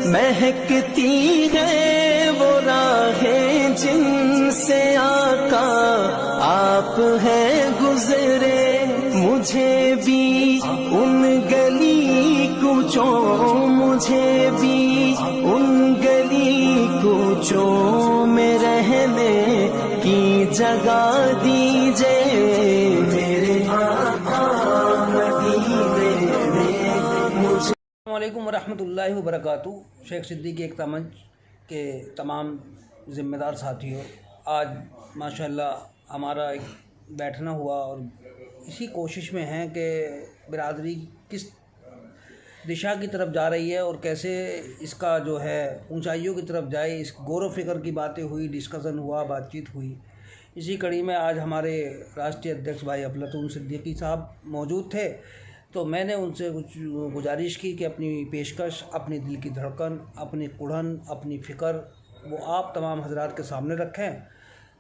महकती है वो राहें जिनसे आका आप हैं गुजरे, मुझे भी उन गली कूचों, मुझे भी उन गली कूचों में रहने की जगह दीजिए मेरे आका मदीने में मुझे। अस्सलामुअलैकुम वरहमतुल्लाहि वबरकातुहू। शेख सिद्दीकी एकता मंच के तमाम ज़िम्मेदार साथियों, आज माशाअल्लाह हमारा एक बैठना हुआ और इसी कोशिश में हैं कि बिरादरी किस दिशा की तरफ जा रही है और कैसे इसका जो है ऊंचाइयों की तरफ जाए, इस गौर व फिक्र की बातें हुई, डिस्कशन हुआ, बातचीत हुई। इसी कड़ी में आज हमारे राष्ट्रीय अध्यक्ष भाई अफलातून सिद्दीकी साहब मौजूद थे, तो मैंने उनसे कुछ गुजारिश की कि अपनी पेशकश, अपनी दिल की धड़कन, अपनी कुढ़न, अपनी फ़िक्र वो आप तमाम हजरात के सामने रखें।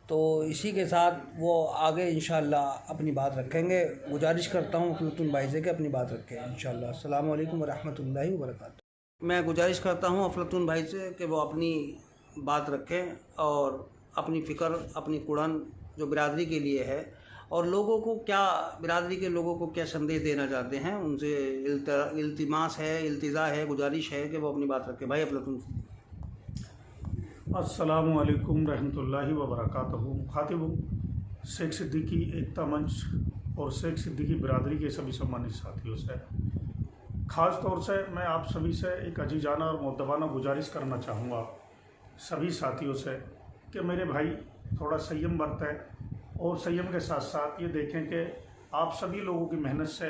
तो इसी के साथ वो आगे इंशाअल्लाह अपनी बात रखेंगे। गुजारिश करता हूँ अफलातून भाई से कि अपनी बात रखें इंशाअल्लाह। अस्सलामु अलैकुम वरहमतुल्लाहि वबरकातुहू। मैं गुजारिश करता हूँ अफलातून भाई से कि वो अपनी बात रखें और अपनी फ़िक्र, अपनी कुढ़न जो बिरादरी के लिए है और लोगों को क्या, बिरादरी के लोगों को क्या संदेश देना चाहते हैं, उनसे इल्तिमास है, इल्तिजा है, गुजारिश है कि वो अपनी बात रखें। भाई अफलातून। अस्सलामु अलैकुम रहमतुल्लाहि व बरकातहू। मुखातिब शेख सिद्दीकी एकता मंच और शेख सिद्दीकी बिरादरी के सभी सम्मानित साथियों से ख़ास तौर से मैं आप सभी से एक अजीजाना और मुद्दबाना गुजारिश करना चाहूँगा सभी साथियों से कि मेरे भाई थोड़ा संयम बरतें और संयम के साथ साथ ये देखें कि आप सभी लोगों की मेहनत से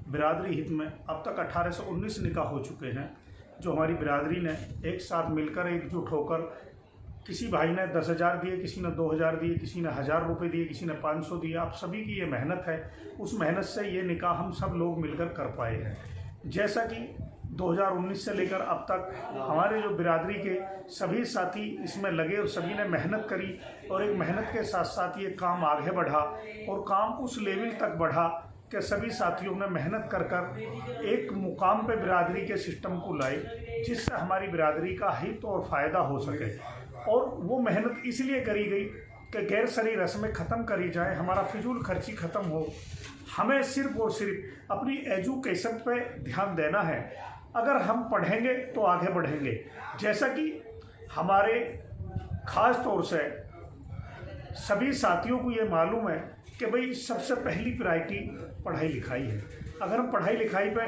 बिरादरी हित में अब तक 18 से 19 निकाह हो चुके हैं, जो हमारी बिरादरी ने एक साथ मिलकर एकजुट होकर, किसी भाई ने 10,000 दिए, किसी ने 2,000 दिए, किसी ने 1,000 रुपये दिए, किसी ने 500 दिए। आप सभी की ये मेहनत है, उस मेहनत से ये निकाह हम सब लोग मिलकर कर पाए हैं। जैसा कि 2019 से लेकर अब तक हमारे जो बिरादरी के सभी साथी इसमें लगे और सभी ने मेहनत करी और एक मेहनत के साथ साथ ये काम आगे बढ़ा और काम उस लेवल तक बढ़ा कि सभी साथियों ने मेहनत कर कर एक मुकाम पे बिरादरी के सिस्टम को लाए जिससे हमारी बिरादरी का हित और फ़ायदा हो सके। और वो मेहनत इसलिए करी गई कि गैर सरी रस्में ख़त्म करी जाए, हमारा फिजूल खर्ची ख़त्म हो, हमें सिर्फ और सिर्फ अपनी एजुकेशन पे ध्यान देना है। अगर हम पढ़ेंगे तो आगे बढ़ेंगे। जैसा कि हमारे ख़ास तौर से सभी साथियों को ये मालूम है कि भाई सबसे पहली प्रायोरिटी पढ़ाई लिखाई है। अगर हम पढ़ाई लिखाई पे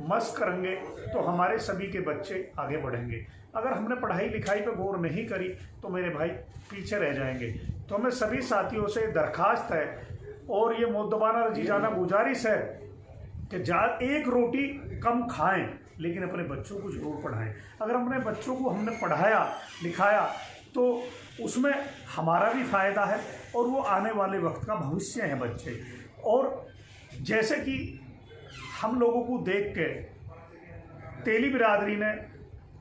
मस्त करेंगे तो हमारे सभी के बच्चे आगे बढ़ेंगे। अगर हमने पढ़ाई लिखाई पे गौर नहीं करी तो मेरे भाई पीछे रह जाएंगे। तो हमें सभी साथियों से दरख्वास्त है और ये मुद्दबाना रजीजाना गुजारिश है कि एक रोटी कम खाएं लेकिन अपने बच्चों को जरूर पढ़ाएं। अगर अपने बच्चों को हमने पढ़ाया लिखाया तो उसमें हमारा भी फ़ायदा है और वो आने वाले वक्त का भविष्य है बच्चे। और जैसे कि हम लोगों को देख के तेली बिरादरी ने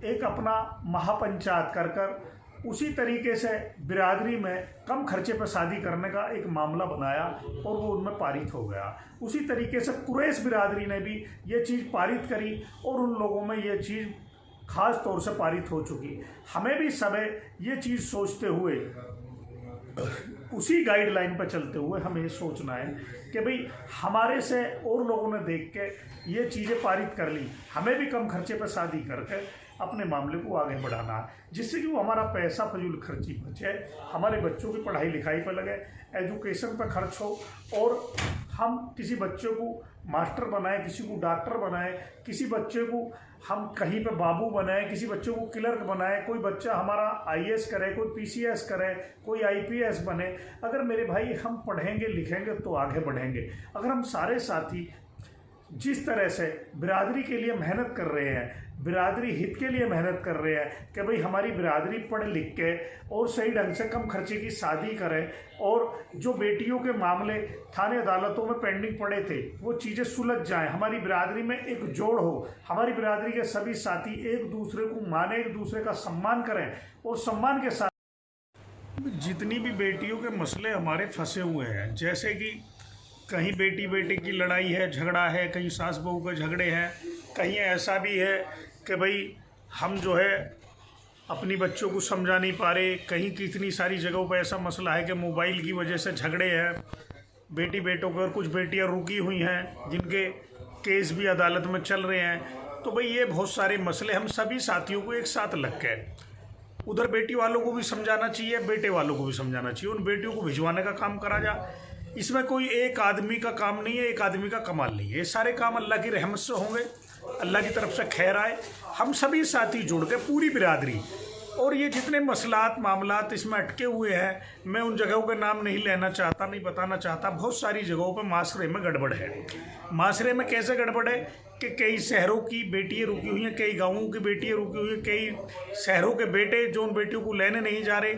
एक अपना महापंचायत कर कर उसी तरीके से बिरादरी में कम खर्चे पर शादी करने का एक मामला बनाया और वो उनमें पारित हो गया। उसी तरीके से कुरैश बिरादरी ने भी ये चीज़ पारित करी और उन लोगों में ये चीज़ ख़ास तौर से पारित हो चुकी। हमें भी सब ये चीज़ सोचते हुए, उसी गाइडलाइन पर चलते हुए हमें ये सोचना है कि भाई हमारे से और लोगों ने देख के ये चीज़ें पारित कर ली, हमें भी कम खर्चे पर शादी करके अपने मामले को आगे बढ़ाना है जिससे कि वो हमारा पैसा फजूल खर्ची बचे, हमारे बच्चों की पढ़ाई लिखाई पर लगे, एजुकेशन पर खर्च हो और हम किसी बच्चे को मास्टर बनाएं, किसी को डॉक्टर बनाएं, किसी बच्चे को हम कहीं पे बाबू बनाएं, किसी बच्चे को क्लर्क बनाएं, कोई बच्चा हमारा आईएएस करे, कोई पीसीएस करे, कोई आईपीएस बने। अगर मेरे भाई हम पढ़ेंगे लिखेंगे तो आगे बढ़ेंगे। अगर हम सारे साथी जिस तरह से बिरादरी के लिए मेहनत कर रहे हैं, बिरादरी हित के लिए मेहनत कर रहे हैं कि भाई हमारी बिरादरी पढ़ लिख के और सही ढंग से कम खर्चे की शादी करें और जो बेटियों के मामले थाने अदालतों में पेंडिंग पड़े थे वो चीज़ें सुलझ जाएं, हमारी बिरादरी में एक जोड़ हो, हमारी बिरादरी के सभी साथी एक दूसरे को माने, एक दूसरे का सम्मान करें और सम्मान के साथ जितनी भी बेटियों के मसले हमारे फंसे हुए हैं, जैसे कि कहीं बेटी बेटे की लड़ाई है, झगड़ा है, कहीं सास बहू के झगड़े हैं, कहीं ऐसा भी है कि भाई हम जो है अपनी बच्चों को समझा नहीं पा रहे। कहीं कितनी सारी जगहों पर ऐसा मसला है कि मोबाइल की वजह से झगड़े हैं बेटी बेटों के, और कुछ बेटियां रुकी हुई हैं जिनके केस भी अदालत में चल रहे हैं। तो भाई ये बहुत सारे मसले, हम सभी साथियों को एक साथ लग के, उधर बेटी वालों को भी समझाना चाहिए, बेटे वालों को भी समझाना चाहिए, उन बेटियों को भिजवाने का काम करा जा। इसमें कोई एक आदमी का काम नहीं है, एक आदमी का कमाल नहीं है, ये सारे काम अल्लाह की रहमत से होंगे, अल्लाह की तरफ से खैर आए। हम सभी साथी जुड़ के, पूरी बिरादरी, और ये जितने मसलात मामलात इसमें अटके हुए हैं, मैं उन जगहों के नाम नहीं लेना चाहता, नहीं बताना चाहता। बहुत सारी जगहों पर माशरे में गड़बड़ है। माशरे में कैसे गड़बड़ है कि कई शहरों की बेटियां रुकी हुई हैं, कई गाँवों की बेटियां रुकी हुई हैं, कई शहरों के बेटे जो उन बेटियों को लेने नहीं जा रहे,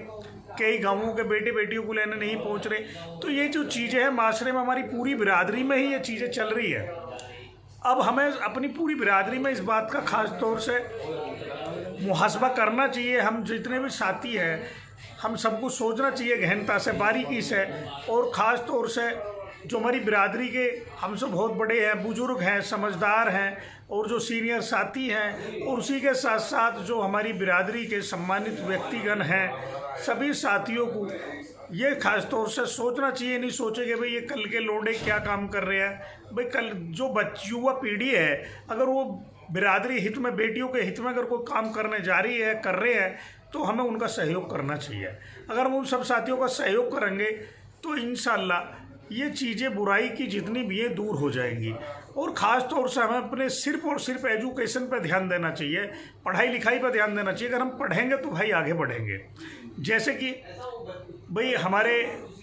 कई गाँवों के बेटे बेटियों को लेने नहीं पहुँच रहे। तो ये जो चीज़ें हैं माशरे में, हमारी पूरी बिरादरी में ही ये चीज़ें चल रही है। अब हमें अपनी पूरी बिरादरी में इस बात का ख़ास तौर से मुहासबा करना चाहिए। हम जितने भी साथी हैं, हम सबको सोचना चाहिए गहनता से, बारीकी से, और ख़ास तौर से जो हमारी बिरादरी के हमसे बहुत बड़े हैं, बुजुर्ग हैं, समझदार हैं, और जो सीनियर साथी हैं, और उसी के साथ साथ जो हमारी बिरादरी के सम्मानित व्यक्तिगण हैं, सभी साथियों को ये खास तौर से सोचना चाहिए। नहीं सोचे कि भाई ये कल के लोंडे क्या काम कर रहे हैं। भाई कल जो युवा पीढ़ी है, अगर वो बिरादरी हित में, बेटियों के हित में अगर कोई काम करने जा रही है, कर रहे हैं, तो हमें उनका सहयोग करना चाहिए। अगर हम उन सब साथियों का सहयोग करेंगे तो इंशाअल्लाह ये चीज़ें, बुराई की जितनी भी है, दूर हो जाएंगी। और ख़ास तौर से हमें अपने सिर्फ और सिर्फ एजुकेशन पर ध्यान देना चाहिए, पढ़ाई लिखाई पर ध्यान देना चाहिए। अगर हम पढ़ेंगे तो भाई आगे बढ़ेंगे। जैसे कि भाई हमारे